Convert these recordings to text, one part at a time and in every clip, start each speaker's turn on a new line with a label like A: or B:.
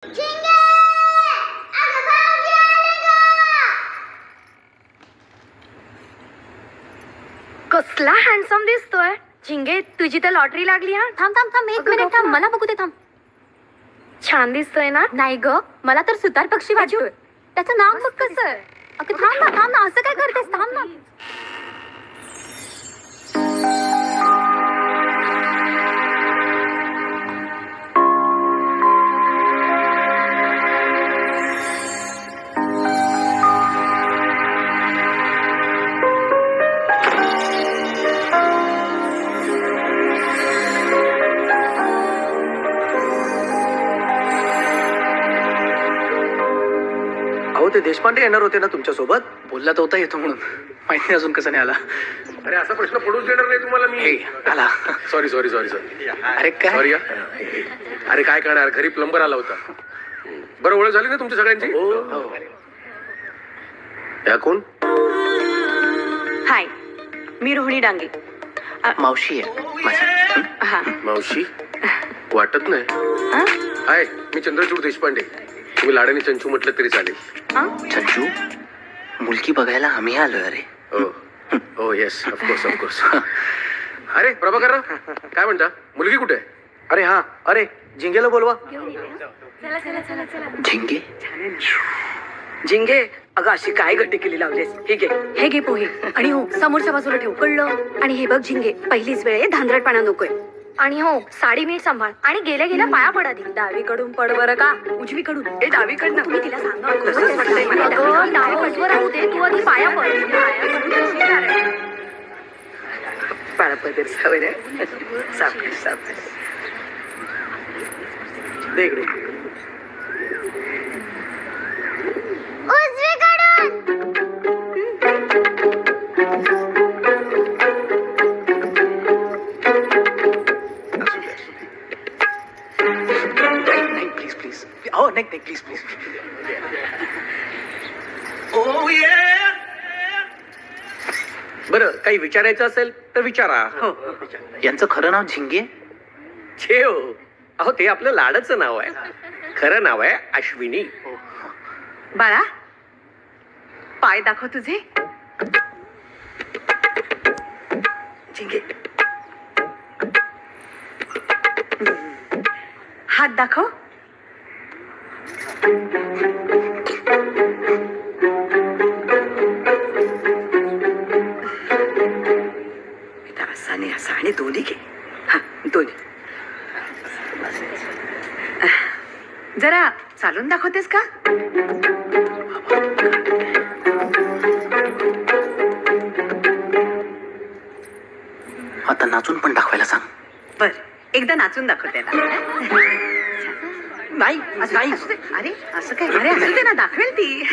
A: कसला हँडसम दिसतोय झिंगे. तुझी तर लॉटरी लागली. हा
B: थांब थांब थांब एक मिनिट थांब, मला बघू दे. थांब.
A: छान दिसतोय ना.
B: नाही ग, मला तर सुतार पक्षी वाटतोय. त्याचं नाव बघ कसं आहे. अगं थांब ना असं काय करतेस. थांब ना.
C: ते देशपांडे येणार होते ना तुमच्या सोबत.
D: बोलला तर होता येतो म्हणून. माहिती अजून कसं नाही आला.
E: अरे असा प्रश्न पडूच देणार नाही तुम्हाला मी.
D: आला.
E: Sorry sorry sorry sorry.
D: अरे काय
E: सॉरी. अरे काय करणार, घरी प्लंबर आला होता. बरं ओळख झाली ना तुमच्या सगळ्यांची. या कोण?
B: हाय, मी रोहिणी डांगे.
D: मावशी आहे माझी.
B: हा.
E: मावशी वाटत नाही. हाय, मी चंद्रचूड देशपांडे. तुम्ही लाडाने चंचू म्हटलं तरी चालेल.
D: चंचू, मुलगी बघायला आम्ही आलोय. अरे
E: हो येस ऑफकोर्स ऑफकोर्स. अरे प्रभाकर काय म्हणता, मुलगी कुठे आहे?
C: अरे हा, अरे झिंगेला बोलवा.
D: झिंगे.
C: झिंगे, अगं अशी काय गट्टी केली लावलीस. ठीक आहे,
A: हे घे पोहे. आणि हो समोरच्या बाजूला ठेव, कळलं. आणि हे बघ झिंगे, पहिलीच वेळ आहे, धांदरटपणा नकोय. आणि हो साडी नीट सांभाळ. आणि गेल्या गेल्या पाया पड आधी. डावीकडून पड बरं का, उजवीकडून.
C: ए डावीकडनं.
A: तुम्ही तिला सांगा.
C: तसंच वाटतंय मला.
A: अगं, डावे उजवं राहू दे, तू आधी पाया पड.
C: पाया पड सवय रे. साफ साफ दे इकडे.
D: Please please. हो नाही प्लीज प्लीज.
C: बरं काही विचारायचं असेल तर विचारा.
D: यांचं खरं नाव झिंगे.
C: छे हो, अहो ते आपलं लाडाचं नाव आहे. खरं नाव आहे अश्विनी.
B: बाळा, पाय दाखव तुझे.
C: झिंगे,
B: हात दाखव.
C: असा आणि दोन्ही घे. हा दोन्ही.
B: जरा चालून दाखवतेस का?
D: आता नाचून पण दाखवायला सांग.
B: बर, एकदा नाचून दाखव त्याला.
C: नाही नाही.
B: अरे असं काय. अरे असं ते ना, दाखवेल ती.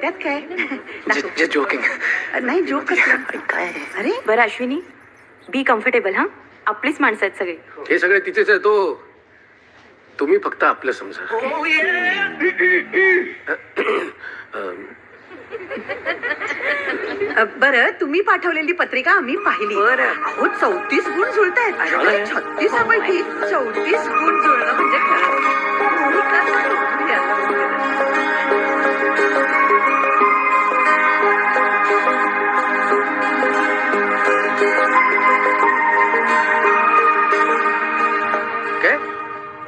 B: त्यात काय.
D: जोकिंग.
B: नाही जोक कसला.
D: काय.
B: अरे बरं अश्विनी, बी कम्फर्टेबल. हा, आपलीच माणसं आहेत सगळे.
E: हे सगळे तिचेच आहे. तो तुम्ही फक्त आपलं समजा.
B: बरं, तुम्ही पाठवलेली पत्रिका आम्ही पाहिली. बरं. अहो 34 गुण जुळतायत. 36 पैकी 34 गुण जुळणं म्हणजे
E: काय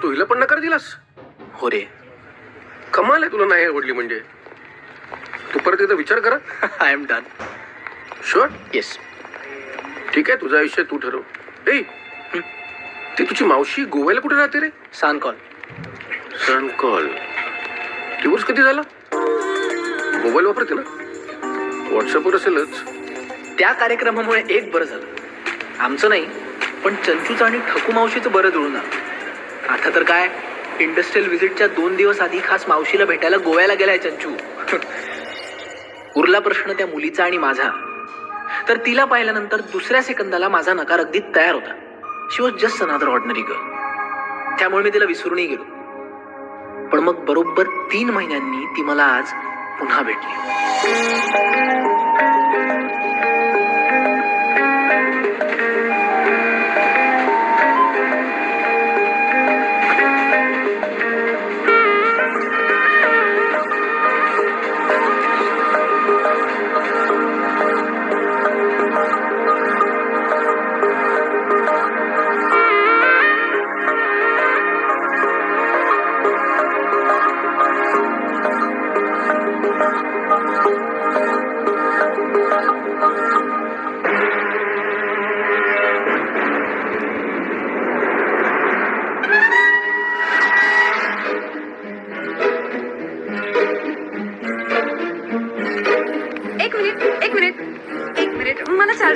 E: तू हिला पण नकार दिलास?
D: हो रे.
E: कमाल आहे, तुला नाही आवडली म्हणजे. तू परत एकदा विचार करा.
D: I am done.
E: Sure?
D: Yes.
E: ठीक आहे, तुझं आयुष्य तू ठरव. ए ती तुझी मावशी गोव्याला कुठे राहते रे?
D: Sancoale.
E: Sancoale. Divorce कधी झाला? मोबाईल वापरते ना? व्हॉट्सअपवर असेलच.
D: त्या कार्यक्रमामुळे एक बरं झालं. आमचं नाही, पण चंचूचं आणि ठकू मावशीचं बरं जुळून आलं. आता तर काय, इंडस्ट्रियल व्हिजिटच्या 2 दिवस आधी खास मावशीला भेटायला गोव्याला गेलाय चंचू. उरला प्रश्न त्या मुलीचा आणि माझा. तर तिला पाहिल्यानंतर दुसऱ्या सेकंदाला माझा नकार अगदी तयार होता. She was just another ordinary girl. त्यामुळे मी तिला विसरूनही गेलो. पण मग बरोबर 3 महिन्यांनी ती मला आज पुन्हा भेटली.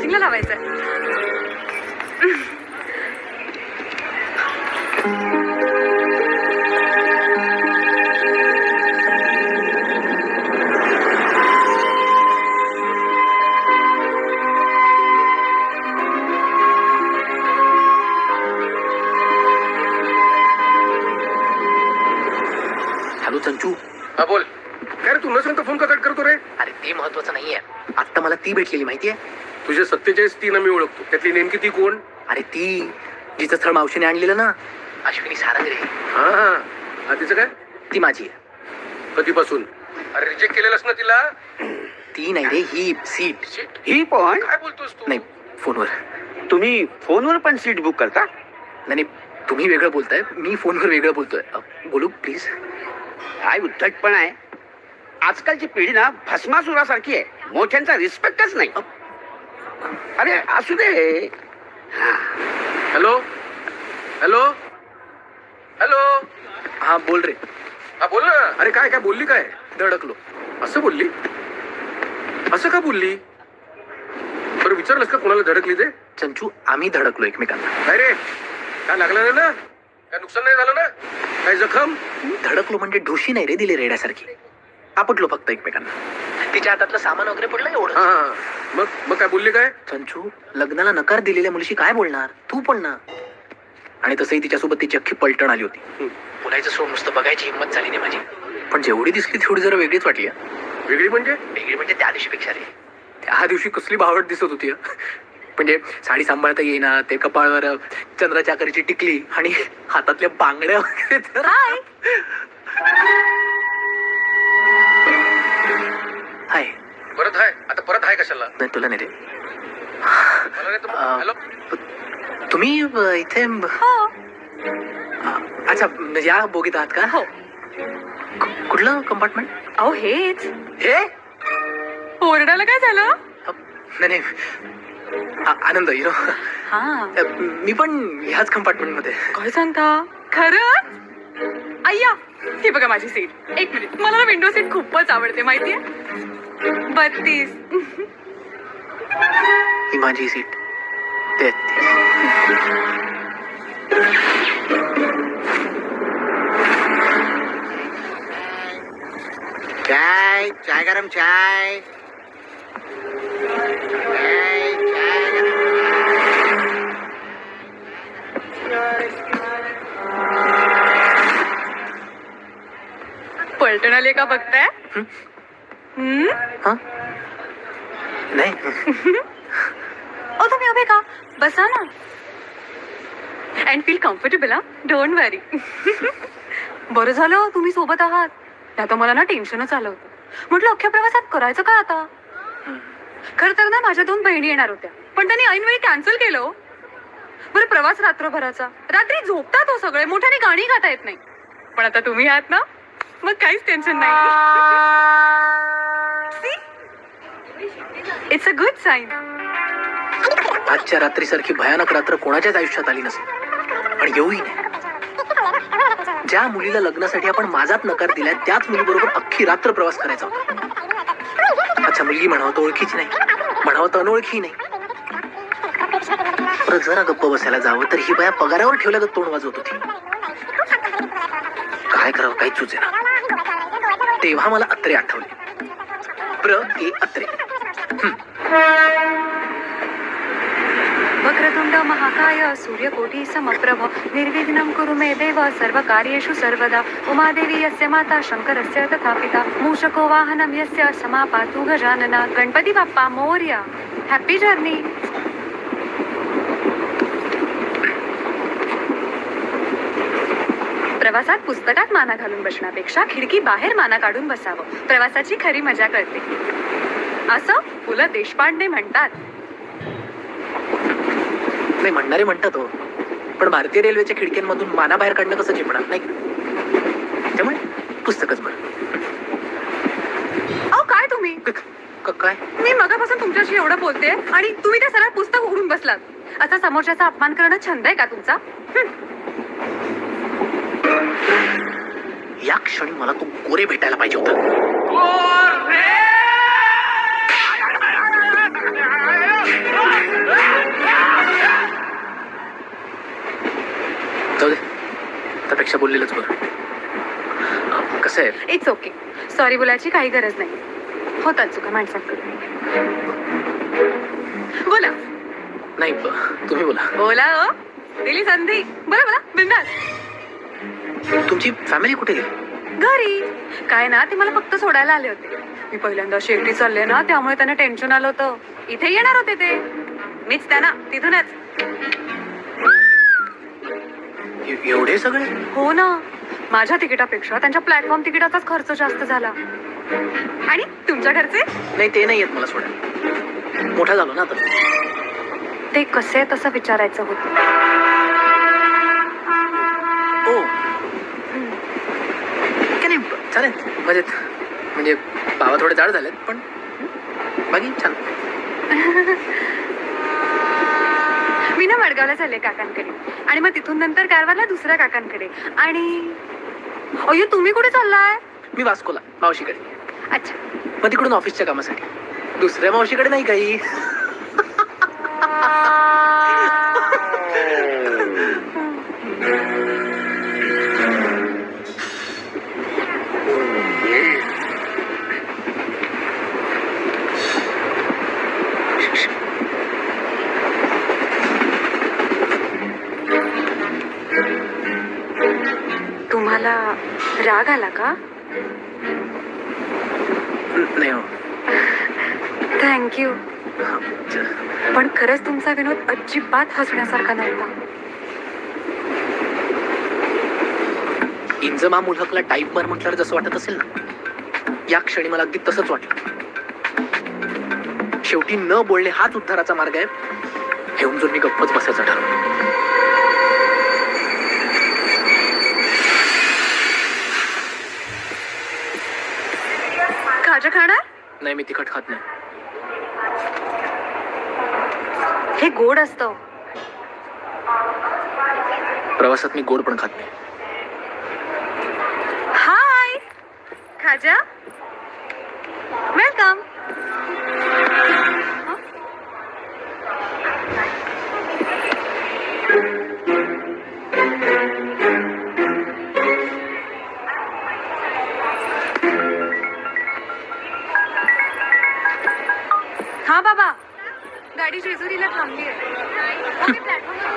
A: चार्जिंगला लावायचं.
D: हॅलो चंचू.
E: हा बोल. काय रे, तू न सांगता फोन का कट करतो रे?
D: अरे ते महत्वाचं नाहीये. आता मला ती भेटलेली माहितीये.
E: तुझे 47 ती ना मी ओळखतो. त्यातली नेमकी ती कोण?
D: अरे ती जिचं स्थळ मावशीने आणलेलं ना, अश्विनी सारंगरे.
E: हा हा हा, तिचं काय?
D: ती माझी आहे.
E: कधीपासून? अरे रिजेक्ट केलेलंस ना तिला?
D: ती नाही रे, ही सीट.
C: ही पण
E: काय बोलतोस तू?
D: नाही, फोनवर.
C: तुम्ही फोनवर पण सीट बुक करता?
D: नाही, तुम्ही वेगळं बोलताय, मी फोनवर वेगळं बोलतोय. बोलू प्लीज.
C: काय उद्धटपण आहे. आजकालची पिढी ना भस्मासुरासारखी आहे. मोठ्यांचा रिस्पेक्टच नाही. अरे असू दे.
E: Hello hello hello.
D: हा बोल रे.
E: हा बोल ना. अरे काय काय बोलली? काय
D: धडकलो.
E: असं बोलली? असं का बोलली? बरं विचारलंस का कोणाला धडकली ते?
D: चंचू, आम्ही धडकलो एकमेकांना.
E: काय रे, काय लागलं नाही ना? काय नुकसान नाही झालं ना? काय जखम?
D: धडकलो म्हणजे ढोशी नाही रे दिली रेड्यासारखी. आपटलो फक्त एकमेकांना. तिच्या हातातलं सामान वगैरे पडलं एवढं.
E: हा मग मग काय बोलली? काय
D: चंचू, लग्नाला नकार दिलेल्या मुलीशी काय बोलणार? तू पण ना. आणि तसंही तिच्यासोबत तिची अख्खी पलटण आली होती. बोलायचं सोड, नुसतं बघायची हिंमत झाली नाही माझी. पण जेवढी दिसली तेवढी जरा वेगळीच वाटली.
E: वेगळी म्हणजे?
D: वेगळी म्हणजे त्या दिवशीपेक्षा रे. त्या दिवशी कसली बावट दिसत होती. म्हणजे साडी सांभाळता येईना, ते कपाळावर चंद्राच्या आकाराची टिकली आणि हातातल्या बांगड्या वगैरे तर. हाय.
E: परत आहे? आता परत आहे कशाला?
D: नाही तुला नाही रे.
E: मला नाही तर मग हॅलो.
D: तुम्ही इथे अच्छा या बोगीत आहात का?
A: हो.
D: कुठलं कंपार्टमेंट?
A: अहो हेच.
D: हे
A: ओरडायला काय झालं?
D: नाही आनंद यु नो.
A: हा,
D: मी पण ह्याच कंपार्टमेंट मध्ये.
A: काय सांगता? खरं? अय्या, ही बघा माझी सीट. एक मिनिट, मला ना विंडो सीट खूपच आवडते माहितीये. 32.
D: ही माझी सीट 33.
F: चाय चाय गरम चाय.
A: पलटण आले का बघताय?
D: हा नाही.
A: ओ तुम्ही उभे का? बसा ना. And feel comfortable. हा, डोंट वरी. बरं झालं तुम्ही सोबत आहात. त्या तर मला ना टेन्शनच आलं होतं. म्हटलं अख्ख्या प्रवासात करायचं काय आता. खरं तर ना माझ्या 2 बहिणी येणार होत्या, पण त्यांनी ऐनवेळी कॅन्सल केलं. बरं प्रवास रात्रभराचा. रात्री झोपतात हो सगळे, मोठ्याने गाणी गाता येत नाही. पण आता तुम्ही आहात ना, मग काहीच टेन्शन नाही. It's a good sign.
D: आजच्या रात्रीसारखी भयानक रात्र कोणाच्याच आयुष्यात आली नसेल. आणि येऊही नाही. ज्या मुलीला लग्नासाठी आपण माझात नकार दिलाय त्याच मुलीबरोबर अख्खी रात्र प्रवास करायचा होता. अच्छा मुलगी म्हणावं तर ओळखीची नाही, म्हणावं तर अनोळखी नाही. बरं जरा गप्प बसायला जावं तर ही बाया पगारावर ठेवल्यागत तोंड वाजवत होती. काय करावं काही सुचेना. तेव्हा मला अत्रे आठवले. के अत्रे.
A: वक्रतुंड महाकाय सूर्यकोटी समप्रभ निर्विघ्नं कुरु मे देव सर्वकार्येषु सर्वदा. उमादेवी यस्य माता शंकरस्य तथा पिता मूषको वाहनं यस्य समापातु गजानना. गणपती बाप्पा मोरया. Happy journey. प्रवासात पुस्तकात माना घालून बसण्यापेक्षा खिडकी बाहेर माना काढून बसावं. प्रवासाची खरी मजा कळते. असं पु ल देशपांडे म्हणतात.
D: नाही म्हणणारे म्हणतात हो, पण भारतीय रेल्वेच्या खिडक्यांमधून माना बाहेर काढणं कसं झेपणार नाही. त्यामुळे पुस्तकच बरं.
A: अहो काय तुम्ही?
D: काय
A: मी मगापासून तुमच्याशी एवढं बोलते आणि तुम्ही ते सरळ पुस्तक उघडून बसलात. असा समोरच्याचा अपमान करणं छंद आहे का तुमचा?
D: या क्षणी मला तो गोरे भेटायला पाहिजे होता.
E: गोरे!
D: त्यापेक्षा बोललेलंच बरं. कसं आहे,
A: इट्स ओके. सॉरी बोलायची काही गरज नाही. होतात चुका माणसांकडून. बोला
D: नाही तुम्ही बोला.
A: बोला हो. दिली संधी. बोला बोला बिंदास.
D: तुमची फॅमिली कुठे गेली?
A: घरी. काय ना, ते मला फक्त सोडायला आले होते. मी पहिल्यांदा शेवटी चालले ना, त्यामुळे त्यांना टेन्शन आलं होतं. इथे येणार होते ते, मीच त्यांना तिथूनच.
D: एवढे सगळे?
A: हो ना, माझ्या तिकिटापेक्षा त्यांच्या प्लॅटफॉर्म तिकिटाचाच खर्च जास्त झाला. आणि तुमच्या घरचे?
D: नाही, ते नाही येत मला सोडायला. मोठा झालो ना आता.
A: ते कसे तसं विचारायचं होतं.
D: ओ काय नाही, चालेल मजेत. म्हणजे बाबा थोडे जाड झालेत, पण बाकी छान.
A: मी ना मडगावला चालले काकांकडे, आणि मग तिथून नंतर कारवारला दुसऱ्या काकांकडे. आणि अय्यो, तुम्ही कुठे चाललाय?
D: मी वास्कोला मावशीकडे.
A: अच्छा.
D: मग तिकडून ऑफिसच्या कामासाठी. दुसऱ्या मावशीकडे नाही काही.
A: तुम्हाला राग आला का?
D: नाही हो.
A: थँक्यू. पण खरंच तुमचा विनोद अजिबात हसण्यासारखा नव्हता.
D: इंजमाम उलहकला टाईप मार म्हटल्यावर जसं वाटत असेल ना, या क्षणी मला अगदी तसंच वाटलं. शेवटी न बोलणे हाच उद्धाराचा मार्ग आहे, हेऊन जर मी गप्पच बसायचं ठरवलं.
A: खाजा खाणार?
D: नाही, मी तिखट खात नाही.
A: हे गोड असतं.
D: प्रवासात मी गोड पण खात नाही.
A: हाय खाजा, वेलकम. हा बाबा, गाडी जेजुरीला थांबली आहे.